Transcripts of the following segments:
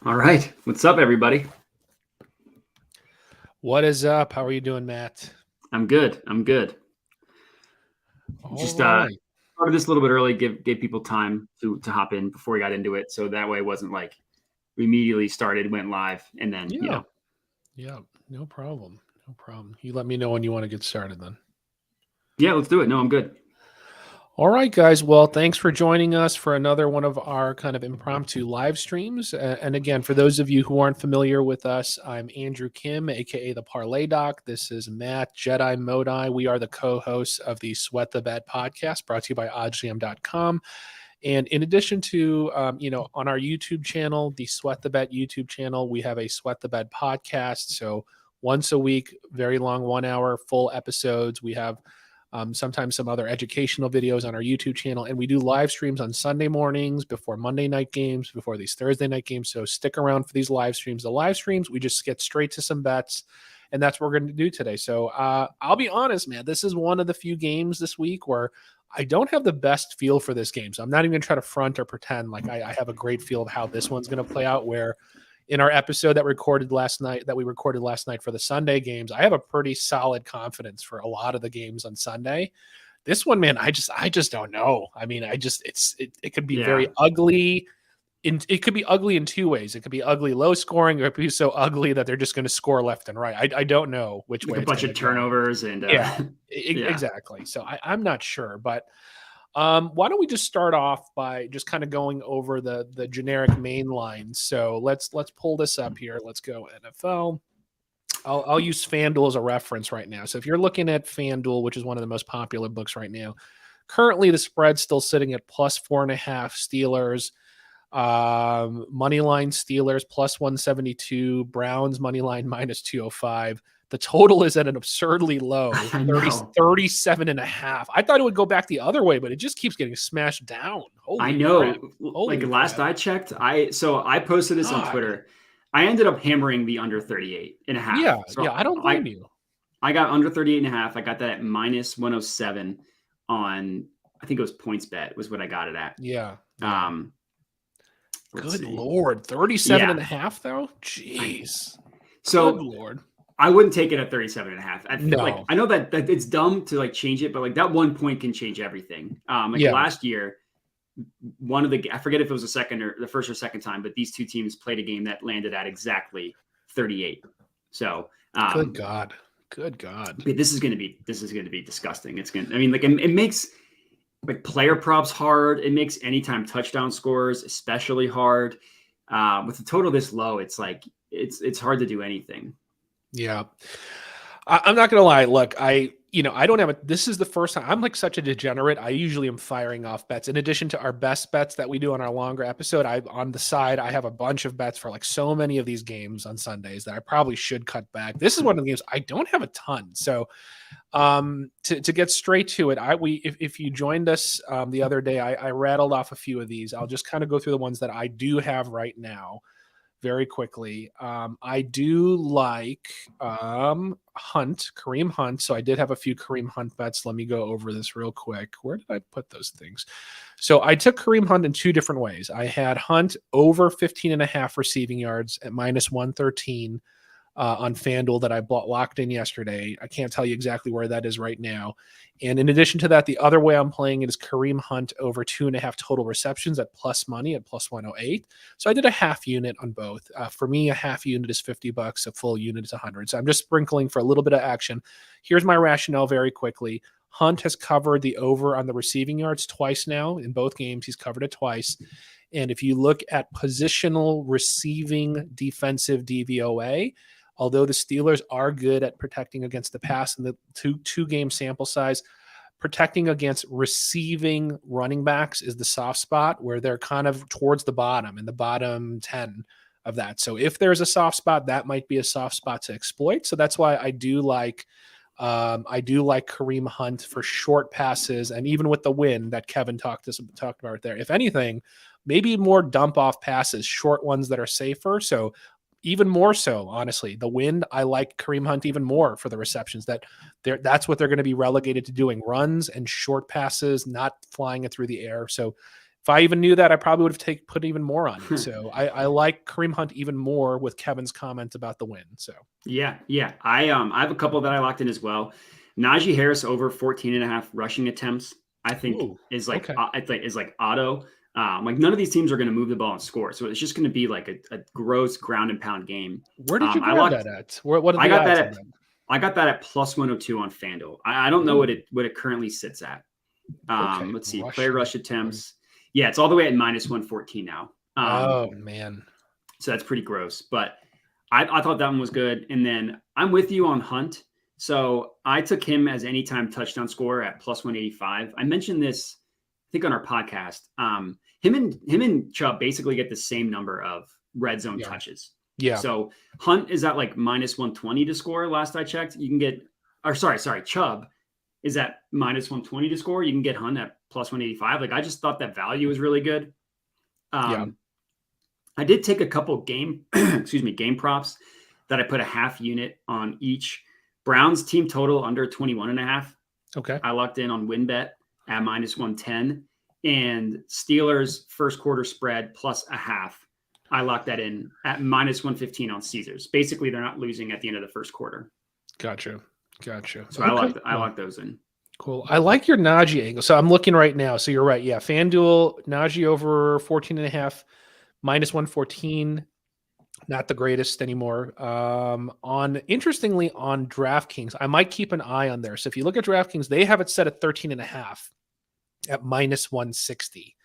All right. What's up, everybody? What is up? How are you doing, Matt? I'm good. All Just right. started this a little bit early, gave people time to hop in before we got into it. So that way it wasn't like we immediately started, went live, and then, Yeah. Yeah. No problem. No problem. You let me know when you want to get started then. yeah, let's do it. No, I'm good. All right, guys. Well, thanks for joining us for another one of our kind of impromptu live streams. And again, for those of you who aren't familiar with us, I'm Andrew Kim, aka the Parlay Doc. This is Matt Jedi Modi. We are the co-hosts of the Sweat the Bet podcast, brought to you by oddsjam.com. And in addition to, on our YouTube channel, the Sweat the Bet YouTube channel, we have a Sweat the Bet podcast. So once a week, very long 1 hour full episodes. We have sometimes some other educational videos on our YouTube channel. And we do live streams on Sunday mornings before Monday night games, before these Thursday night games. So stick around for these live streams. The live streams, we just get straight to some bets. And that's what we're going to do today. So I'll be honest, man, this is one of the few games this week where I don't have the best feel for this game. So I'm not even going to try to front or pretend like I have a great feel of how this one's going to play out. Where in our episode that we recorded last night for the Sunday games, I have a pretty solid confidence for a lot of the games on Sunday. This one, man, I just don't know. I mean, it could be very ugly. It could be ugly in two ways. It could be ugly low scoring, or it could be so ugly that they're just going to score left and right. I don't know which Like way a bunch of turnovers and exactly. So I'm not sure, but why don't we just start off by just kind of going over the generic main lines. So let's pull this up here. Let's go NFL. I'll use FanDuel as a reference right now. So if you're looking at FanDuel, which is one of the most popular books right now, currently the spread's still sitting at plus 4.5 Steelers. Money line Steelers plus 172, Browns money line minus 205. The total is at an absurdly low 37 and a half. I thought it would go back the other way, but it just keeps getting smashed down. I know. Crap. Holy like last crap. I checked, I posted this on Twitter. I ended up hammering the under 38 and a half. Yeah, So I don't blame you. I got under 38 and a half. I got that at minus 107 on, I think it was PointsBet was what I got it at. Yeah. Good see. Lord. 37 and a half though? Jeez. So good Lord. I wouldn't take it at 37 and a half. I know that it's dumb to like change it, but like that 1 point can change everything. Last year, I forget if it was the first or second time, but these two teams played a game that landed at exactly 38. So good God. This is going to be disgusting. It makes like player props hard. It makes anytime touchdown scores especially hard. With the total this low, it's like it's hard to do anything. Yeah. I'm not going to lie. Look, I don't have this is the first time I'm like such a degenerate. I usually am firing off bets in addition to our best bets that we do on our longer episode. On the side, I have a bunch of bets for like so many of these games on Sundays that I probably should cut back. This is one of the games I don't have a ton. So to get straight to it, if you joined us the other day, I rattled off a few of these. I'll just kind of go through the ones that I do have right now very quickly. I do like Kareem Hunt. So I did have a few Kareem Hunt bets. Let me go over this real quick. Where did I put those things? So I took Kareem Hunt in two different ways. I had Hunt over 15 and a half receiving yards at minus 113 on FanDuel that I locked in yesterday. I can't tell you exactly where that is right now. And in addition to that, the other way I'm playing it is Kareem Hunt over 2.5 total receptions at plus money at plus 108. So I did a half unit on both. For me, a half unit is $50. A full unit is 100. So I'm just sprinkling for a little bit of action. Here's my rationale very quickly. Hunt has covered the over on the receiving yards twice now. In both games, he's covered it twice. And if you look at positional receiving defensive DVOA, although the Steelers are good at protecting against the pass in the two game sample size, protecting against receiving running backs is the soft spot where they're kind of towards the bottom, in the bottom 10 of that. So if there's a soft spot, that might be a soft spot to exploit. So that's why I do like Kareem Hunt for short passes, and even with the win that Kevin talked about there. If anything, maybe more dump off passes, short ones that are safer. So even more so, honestly, the wind, I like Kareem Hunt even more for the receptions. That's what they're going to be relegated to doing, runs and short passes, not flying it through the air. So if I even knew that, I probably would have put even more on it. So I like Kareem Hunt even more with Kevin's comment about the win. So yeah. I have a couple that I locked in as well. Najee Harris over 14.5 rushing attempts, I think is like auto. Like none of these teams are going to move the ball and score. So it's just going to be like a gross ground and pound game. Where did you grab that at? What are the I got odds that at I got that at plus 102 on FanDuel. I don't know what it currently sits at. Let's see. Player rush attempts. Yeah, it's all the way at minus 114 now. Oh man. So that's pretty gross. But I thought that one was good. And then I'm with you on Hunt. So I took him as anytime touchdown scorer at plus 185. I mentioned this, I think, on our podcast. Him and Chubb basically get the same number of red zone touches. Yeah. So Hunt is at like minus 120 to score. Last I checked, you can get, or sorry, Chubb is at minus 120 to score. You can get Hunt at plus 185. Like I just thought that value was really good. I did take a couple game props that I put a half unit on each. Browns team total under 21.5. Okay. I locked in on WinBet at minus 110, and Steelers first quarter spread plus a half. I locked that in at minus 115 on Caesars. Basically, they're not losing at the end of the first quarter. Gotcha. So I locked those in. Cool. I like your Najee angle. So I'm looking right now. So you're right. Yeah. FanDuel, Najee over 14.5, minus 114. Not the greatest anymore. Interestingly, on DraftKings, I might keep an eye on there. So if you look at DraftKings, they have it set at 13.5 at minus 160.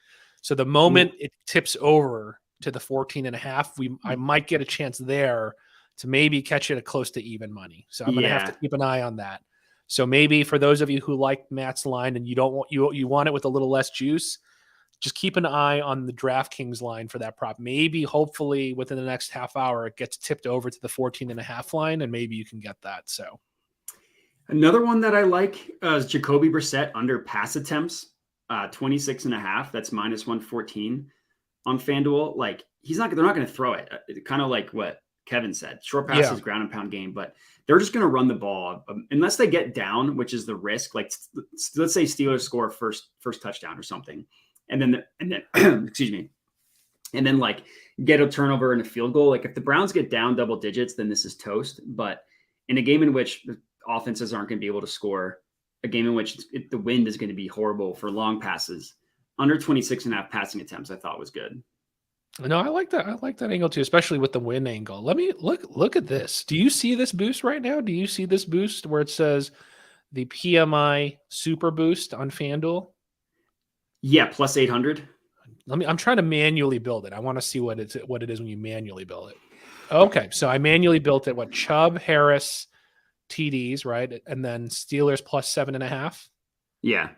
So the moment it tips over to the 14.5, I might get a chance there to maybe catch it at close to even money. So I'm going to have to keep an eye on that. So maybe for those of you who like Matt's line and you don't want you want it with a little less juice, just keep an eye on the DraftKings line for that prop. Maybe, hopefully, within the next half hour, it gets tipped over to the 14.5 line, and maybe you can get that. So, another one that I like is Jacoby Brissett under pass attempts, 26.5. That's minus 114 on FanDuel. Like they're not going to throw it. Kind of like what Kevin said, short passes, ground and pound game, but they're just going to run the ball unless they get down, which is the risk. Like let's say Steelers score first touchdown or something. And then excuse me. And then like get a turnover and a field goal. Like if the Browns get down double digits, then this is toast. But in a game in which the offenses aren't going to be able to score, a game in which the wind is going to be horrible for long passes, under 26.5 passing attempts, I thought was good. No, I like that. I like that angle too, especially with the win angle. Let me look at this. Do you see this boost right now? Do you see this boost where it says the PMI Super Boost on FanDuel? Yeah, plus 800. I'm trying to manually build it. I want to see what it is when you manually build it. Okay, so I manually built it. What, Chubb, Harris, TDs, right? And then Steelers plus 7.5. Yeah.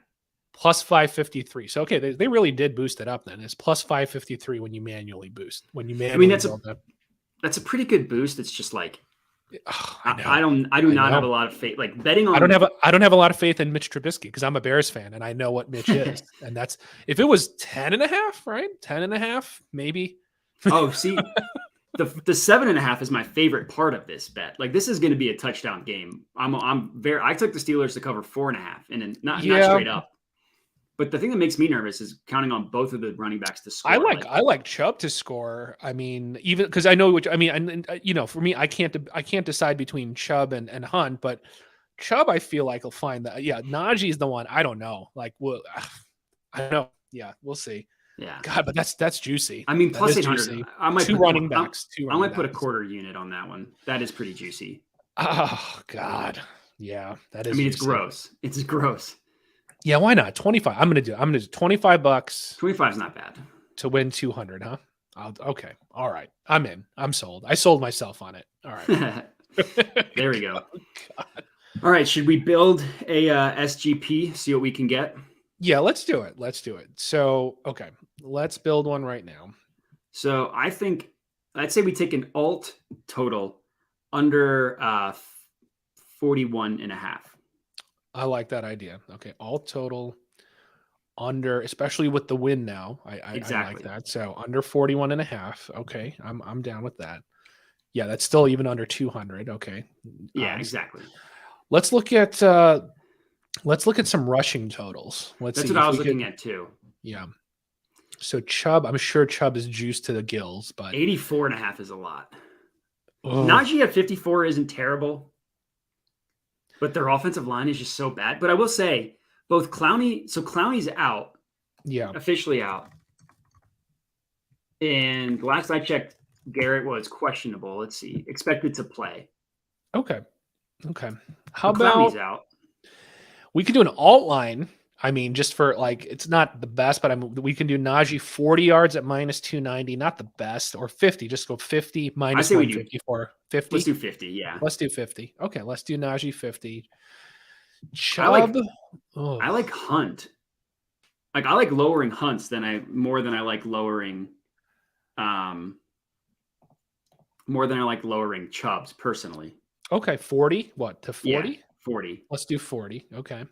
Plus 553. So okay, they really did boost it up then. It's plus 553 when you manually boost. That's a pretty good boost. It's just like I do not have a lot of faith. Like betting on, I don't have a lot of faith in Mitch Trubisky because I'm a Bears fan and I know what Mitch is. And that's if it was 10.5, right? 10.5, maybe. Oh, see, the 7.5 is my favorite part of this bet. Like this is going to be a touchdown game. I took the Steelers to cover 4.5 and then not straight up. But the thing that makes me nervous is counting on both of the running backs to score. I like Chubb to score. I mean, even because I know for me, I can't decide between Chubb and Hunt, but Chubb, I feel like he'll find that. Yeah, Najee's the one. I don't know. Like, I don't know. Yeah, we'll see. Yeah. God, but that's juicy. I mean, plus 800. I might two running backs. I might put a quarter unit on that one. That is pretty juicy. Oh God. Yeah, that is. I mean, juicy. It's gross. It's gross. Yeah, why not? 25. I'm gonna do $25. 25 is not bad. To win 200, huh? Okay. All right. I'm in. I'm sold. I sold myself on it. All right. There we go. Oh, all right. Should we build a SGP, see what we can get? Yeah, let's do it. So, okay. Let's build one right now. So I'd say we take an alt total under 41.5. I like that idea. Okay. All total under, especially with the win now. I like that. So under 41.5. Okay. I'm down with that. Yeah. That's still even under 200. Okay. Yeah, exactly. Let's look at some rushing totals. That's what I was looking at too. Yeah. So Chubb, I'm sure Chubb is juiced to the gills, but 84.5 is a lot. oh, Najee at 54 isn't terrible, but their offensive line is just so bad. But I will say, both Clowney's out, officially out. And last I checked, Garrett was questionable. Let's see, expected to play. Okay. How Clowney's about out? We could do an alt line. I mean, just for like, it's not the best, but we can do Najee 40 yards at minus 290, not the best, or 50. Just go 50 minus 154. 50. Let's do 50. Yeah. Let's do 50. Okay. Let's do Najee 50. Chubb. I like Hunt. Like I like lowering Hunts more than I like lowering Chubbs personally. Okay. 40. What to 40? Yeah, 40. Let's do 40. Okay.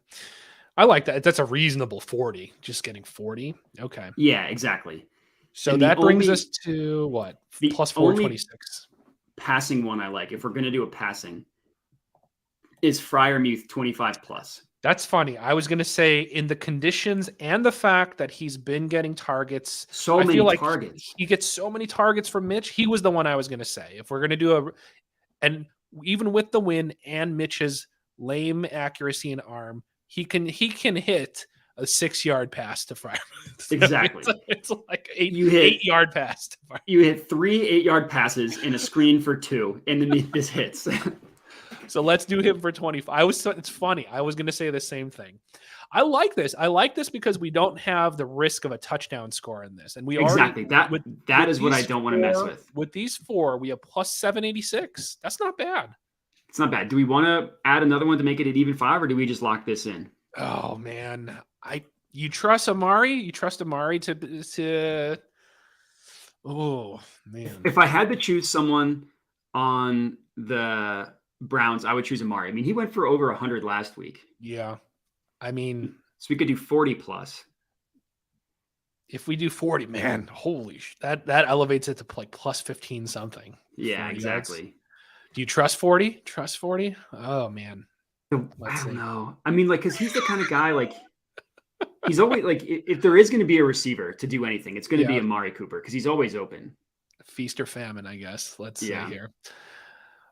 I like that. That's a reasonable 40. Just getting 40. Okay. Yeah, exactly. So that brings us to what? Plus 426. Passing one I like, if we're going to do a passing, is Freiermuth 25 plus. That's funny. I was going to say, in the conditions and the fact that he's been getting targets, I feel like targets. He gets so many targets from Mitch. He was the one I was going to say. If we're going to do and even with the win and Mitch's lame accuracy and arm, he can hit a 6-yard pass to Freiermuth. Exactly. It's like 8-yard pass. You hit 3 8-yard passes in a screen for 2, and then this hits. So let's do him for 25. It's funny. I was going to say the same thing. I like this. I like this because we don't have the risk of a touchdown score in this. And we exactly that is what I don't want to mess with. With these 4, we have plus 786. That's not bad. It's not bad. Do we want to add another one to make it an even 5, or do we just lock this in? Oh man. You trust Amari? You trust Amari to oh man. If I had to choose someone on the Browns, I would choose Amari. I mean, he went for over 100 last week. Yeah. I mean, so we could do 40 plus. If we do 40, man, holy that elevates it to like plus 15 something. Yeah, exactly. Yards. Do you trust 40? Trust 40? Oh man. I don't know. I mean, like, because he's the kind of guy, like, he's always like, if there is going to be a receiver to do anything, it's going to be Amari Cooper because he's always open. Feast or famine, I guess. Let's see here.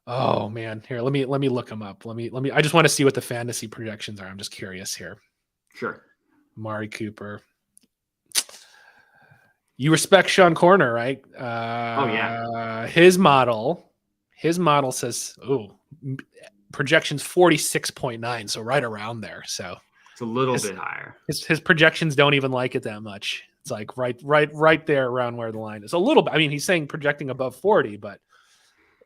Oh man, here let me look him up. Let me. I just want to see what the fantasy projections are. I'm just curious here. Sure. Amari Cooper. You respect Sean Corner, right? Oh yeah. His model says projections 46.9, so right around there. So it's a little bit higher. His projections don't even like it that much. It's like right there around where the line is. A little bit. I mean, he's saying projecting above 40, but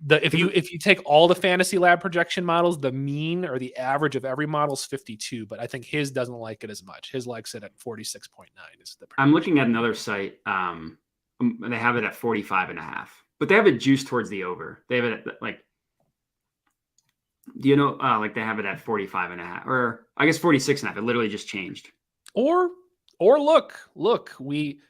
if you take all the Fantasy Lab projection models, the mean or the average of every model is 52, but I think his doesn't like it as much. His likes it at 46.9 is the projection. I'm looking at another site. They have it at 45.5, but they have it juiced towards the over. They have it at like, do you know, like they have it at 45.5, or I guess 46.5. It literally just changed. Or look, we,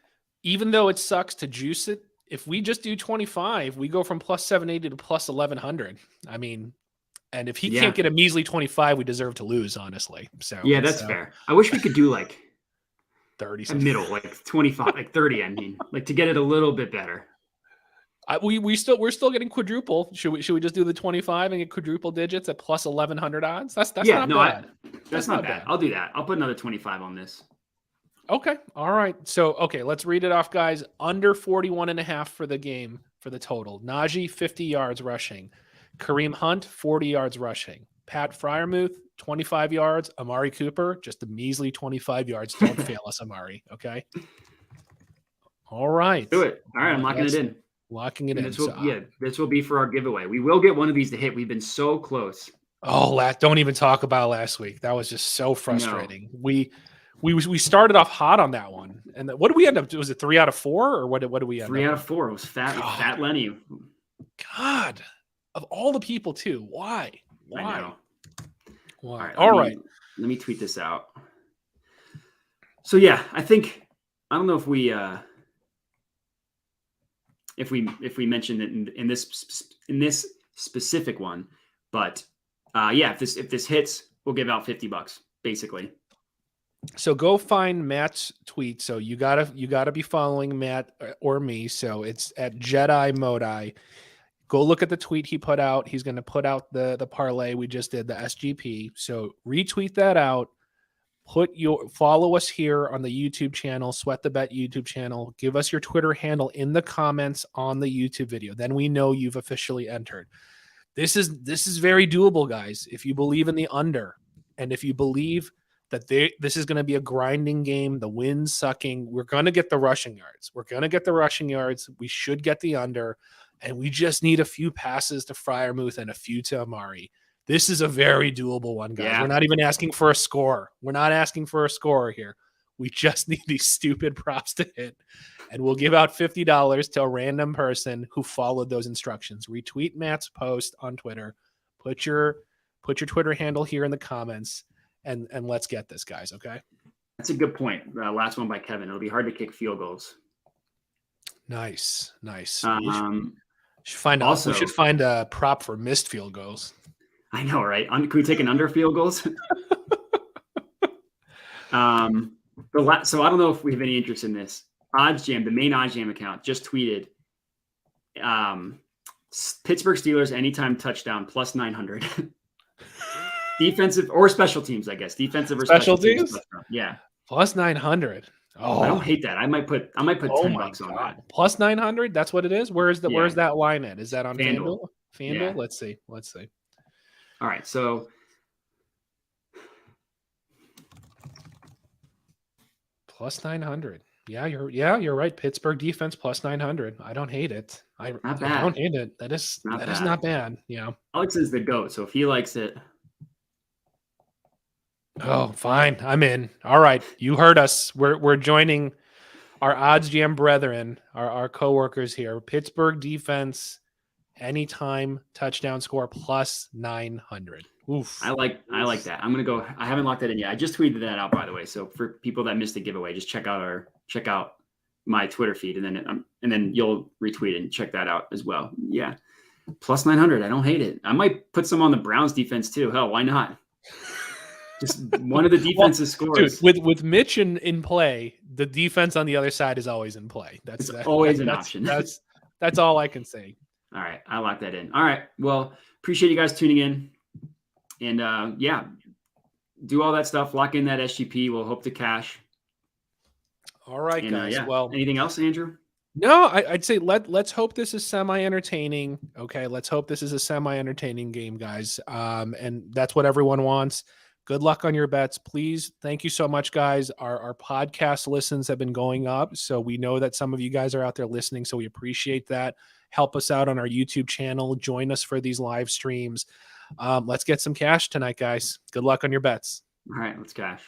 even though it sucks to juice it, if we just do 25, we go from plus 780 to plus 1100. I mean, and if he can't get a measly 25, we deserve to lose, honestly. So yeah, that's fair. I wish we could do like 30, a middle, like 25, like 30. I mean, like to get it a little bit better. We're still getting quadruple. Should we just do the 25 and get quadruple digits at plus 1100 odds? That's not bad. That's not bad. I'll do that. I'll put another 25 on this. Okay. All right. So, let's read it off, guys. Under 41.5 for the game, for the total. Najee, 50 yards rushing. Kareem Hunt, 40 yards rushing. Pat Freiermuth, 25 yards. Amari Cooper, just a measly 25 yards. Don't fail us, Amari. Okay. All right. Do it. All right. I'm locking it in. Locking it in. This will be for our giveaway. We will get one of these to hit. We've been so close. Oh, don't even talk about last week. That was just so frustrating. No. We started off hot on that one, and what did we end up? Was it 3 out of 4, or what did we end up? 3 out of 4. It was fat Lenny. God, of all the people too, why? I know. Why? All right. Let me tweet this out. So yeah, I don't know if we mentioned it in this specific one, but if this hits, we'll give out $50 basically. So go find Matt's tweet. So you gotta be following Matt or me. So it's at Jedi Modi. Go look at the tweet he put out. He's going to put out the parlay we just did, the SGP. So retweet that out. Follow us here on the YouTube channel, Sweat the Bet YouTube channel. Give us your Twitter handle in the comments on the YouTube video. Then we know you've officially entered. This is very doable, guys. If you believe in the under, and if you believe that this is going to be a grinding game, the wind's sucking, we're going to get the rushing yards. We should get the under, and we just need a few passes to Freiermuth and a few to Amari. This is a very doable one, guys. Yeah. We're not even asking for a score. We're not asking for a score here. We just need these stupid props to hit, and we'll give out $50 to a random person who followed those instructions. Retweet Matt's post on Twitter. Put your Twitter handle here in the comments, and let's get this, guys. Okay. That's a good point. Last one by Kevin. It'll be hard to kick field goals. Nice. We should find a prop for missed field goals. I know, right? Can we take an under field goals? So I don't know if we have any interest in this. Odds Jam, the main Odds Jam account, just tweeted Pittsburgh Steelers anytime touchdown plus 900. Defensive or special teams, I guess. Defensive or special teams. Yeah. Plus 900. Oh, I don't hate that. I might put $10 on that. Plus 900. That's what it is. Where's that line at? Is that on FanDuel? FanDuel. Yeah. Let's see. All right. So plus 900. Yeah, you're right. Pittsburgh defense plus 900. I don't hate it. I don't hate it. That is not bad. Yeah. Alex is the GOAT, so if he likes it. Oh, fine. I'm in. All right. You heard us. We're joining our Odds Jam brethren, our coworkers here. Pittsburgh defense, anytime touchdown score plus 900. Oof. I like that. I'm gonna go. I haven't locked that in yet. I just tweeted that out, by the way. So for people that missed the giveaway, just check out my Twitter feed, and then you'll retweet and check that out as well. Yeah, plus 900. I don't hate it. I might put some on the Browns defense too. Hell, why not? Just one of the defenses scores. Dude, with Mitch in play, the defense on the other side is always in play. That's always an option. That's all I can say. All right, I lock that in. All right, well, appreciate you guys tuning in, and do all that stuff. Lock in that SGP. We'll hope to cash. All right, guys. Well, anything else, Andrew? No, I'd say let's hope this is semi-entertaining. Okay, let's hope this is a semi-entertaining game, guys. And that's what everyone wants. Good luck on your bets, please. Thank you so much, guys. Our podcast listens have been going up, so we know that some of you guys are out there listening, so we appreciate that. Help us out on our YouTube channel. Join us for these live streams. Let's get some cash tonight, guys. Good luck on your bets. All right, let's cash.